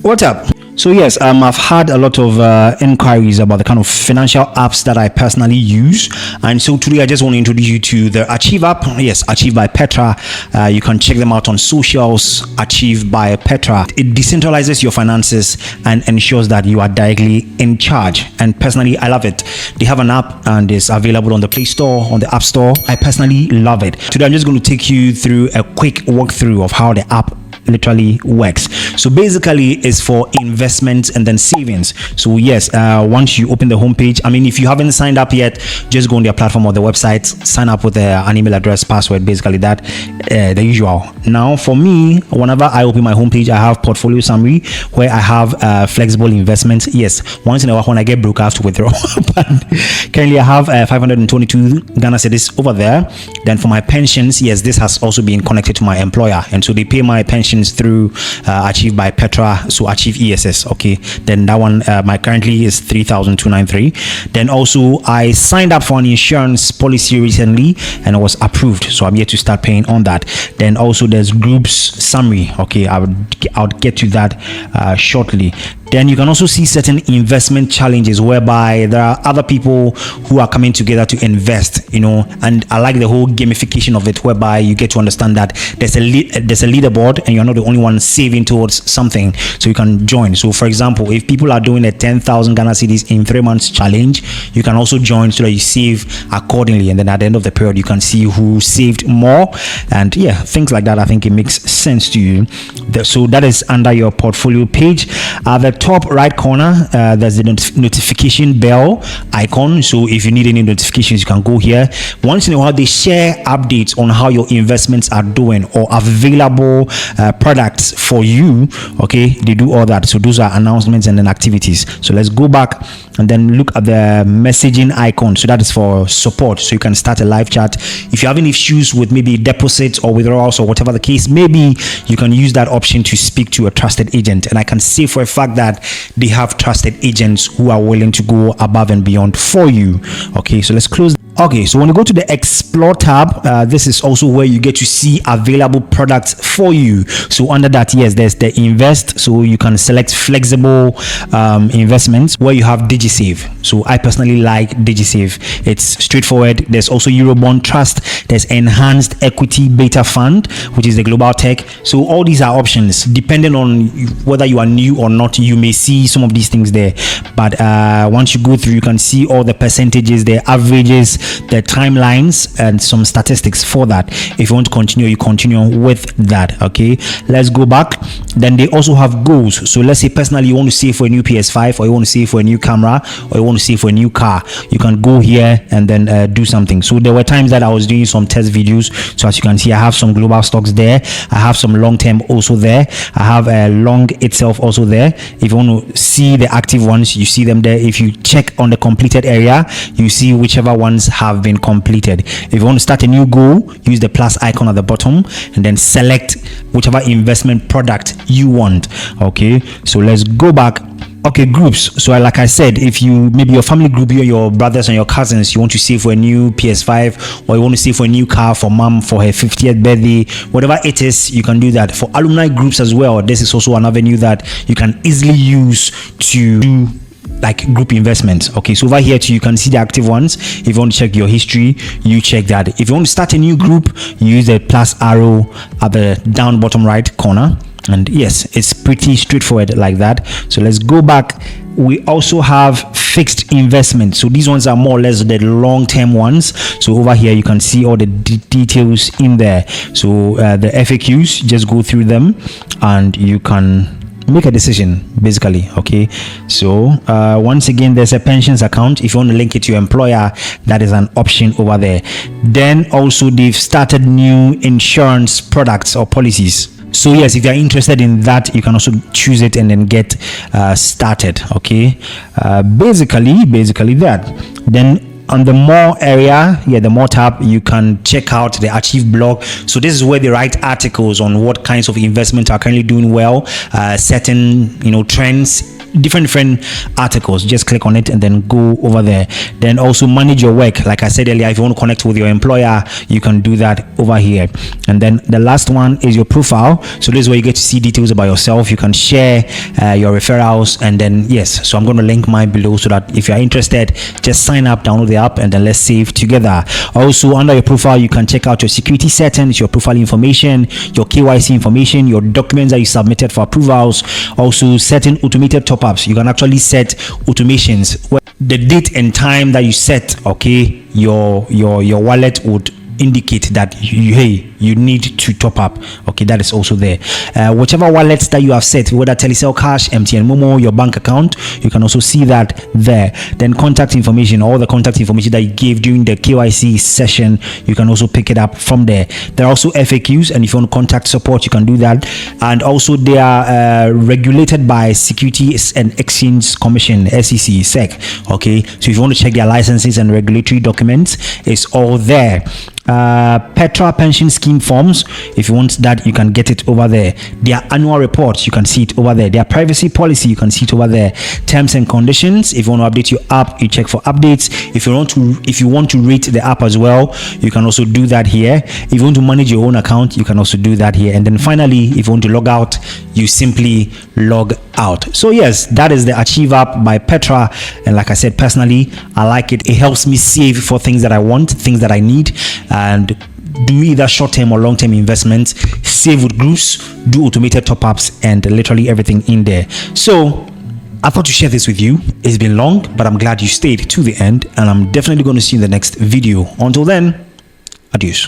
What's up? So yes, I've had a lot of inquiries about the kind of financial apps that I personally use, and so today I just want to introduce you to the Achieve app. Yes, Achieve by Petra. You can check them out on socials. Achieve by Petra. It decentralizes your finances and ensures that you are directly in charge. And personally, I love it. They have an app and it's available on the Play Store, on the App Store. I personally love it. Today I'm just going to take you through a quick walkthrough of how the app literally works. So basically it's for investments and then savings. So yes, once you open the homepage, I mean, if you haven't signed up yet, just go on their platform or the website, sign up with an email address, password, basically that, the usual. Now for me, whenever I open my homepage, I have portfolio summary where I have flexible investments. Yes, once in a while when I get broke I have to withdraw. But currently I have 522 Ghana cedis over there. Then for my pensions, yes, this has also been connected to my employer, and so they pay my pension through Achieve by Petra, so Achieve ESS. Okay, then that one my currently is 3,293. Then also I signed up for an insurance policy recently and it was approved, so I'm yet to start paying on that. Then also there's groups summary. Okay, I'll get to that shortly. Then you can also see certain investment challenges whereby there are other people who are coming together to invest, you know, and I like the whole gamification of it, whereby you get to understand that there's a leaderboard and you're not the only one saving towards something, so you can join. So for example, if people are doing a 10,000 Ghana cedis in 3 months challenge, you can also join so that you save accordingly, and then at the end of the period you can see who saved more, and yeah, things like that. I think it makes sense to you. So that is under your portfolio page. At the top right corner, there's the notification bell icon, so if you need any notifications you can go here. Once in a while they share updates on how your investments are doing or available products for you. Okay, they do all that. So those are announcements and then activities. So let's go back and then look at the messaging icon. So that is for support, so you can start a live chat. If you have any issues with maybe deposits or withdrawals or whatever the case, maybe you can use that option to speak to a trusted agent, and I can say for a fact that they have trusted agents who are willing to go above and beyond for you. Okay, so let's close. Okay, so when you go to the Explore tab, this is also where you get to see available products for you. So under that, yes, there's the invest, so you can select flexible investments where you have DigiSave. So I personally like DigiSave. It's straightforward. There's also Eurobond Trust. There's Enhanced Equity Beta Fund, which is the global tech. So all these are options depending on whether you are new or not. You may see some of these things there, but once you go through, you can see all the percentages, the averages, the timelines, and some statistics for that. If you want to continue, you continue with that. Okay, let's go back. Then they also have goals. So let's say personally you want to save for a new PS5, or you want to save for a new camera, or you want to save for a new car, you can go here and then do something. So there were times that I was doing some test videos. So as you can see, I have some global stocks there, I have some long term also there, I have a long itself also there. If you want to see the active ones, you see them there. If you check on the completed area, you see whichever ones have been completed. If you want to start a new goal, use the plus icon at the bottom and then select whichever investment product you want. Okay, so let's go back. Okay, groups. So like I said, if you maybe your family group, your brothers and your cousins, you want to save for a new PS5, or you want to save for a new car for mom for her 50th birthday, whatever it is, you can do that. For alumni groups as well, this is also an avenue that you can easily use to do like group investments. Okay, so over here too, you can see the active ones. If you want to check your history, you check that. If you want to start a new group, you use the plus arrow at the down bottom right corner. And yes, it's pretty straightforward like that. So let's go back. We also have fixed investments. So these ones are more or less the long-term ones. So over here you can see all the details in there. So the FAQs, just go through them and you can make a decision basically. Okay, so once again, there's a pensions account. If you want to link it to your employer, that is an option over there. Then also they've started new insurance products or policies. So yes, if you're interested in that, you can also choose it and then get started. Okay, basically that. Then on the more area, the more tab, you can check out the Achieve blog. So this is where they write articles on what kinds of investments are currently doing well, certain trends different articles. Just click on it and then go over there. Then also manage your work. Like I said earlier, if you want to connect with your employer, you can do that over here. And then the last one is your profile. So this is where you get to see details about yourself. You can share your referrals, and then yes, so I'm going to link mine below so that if you're interested, just sign up, download the app, and then let's save together. Also, under your profile, you can check out your security settings, your profile information, your KYC information, your documents that you submitted for approvals. Also, certain automated top-ups. You can actually set automations where the date and time that you set, okay, your wallet would indicate that you need to top up. Okay, that is also there. Whichever wallets that you have set, whether Telecel Cash, MTN Momo, your bank account, you can also see that there. Then contact information, all the contact information that you gave during the KYC session, you can also pick it up from there. There are also FAQs, and if you want to contact support, you can do that. And also they are regulated by Securities and Exchange Commission, SEC. Okay, so if you want to check their licenses and regulatory documents, it's all there. Petra pension scheme forms, if you want that, you can get it over there. Their annual reports, you can see it over there. Their privacy policy, you can see it over there. Terms and conditions, if you want to update your app, you check for updates. If you want to rate the app as well, you can also do that here. If you want to manage your own account, you can also do that here. And then finally, if you want to log out, you simply log out. So yes, that is the Achieve app by Petra, and like I said, personally I like it. It helps me save for things that I want, things that I need, and do either short-term or long-term investments, save with groups, do automated top-ups, and literally everything in there. So I thought to share this with you. It's been long, but I'm glad you stayed to the end, and I'm definitely going to see you in the next video. Until then, adios.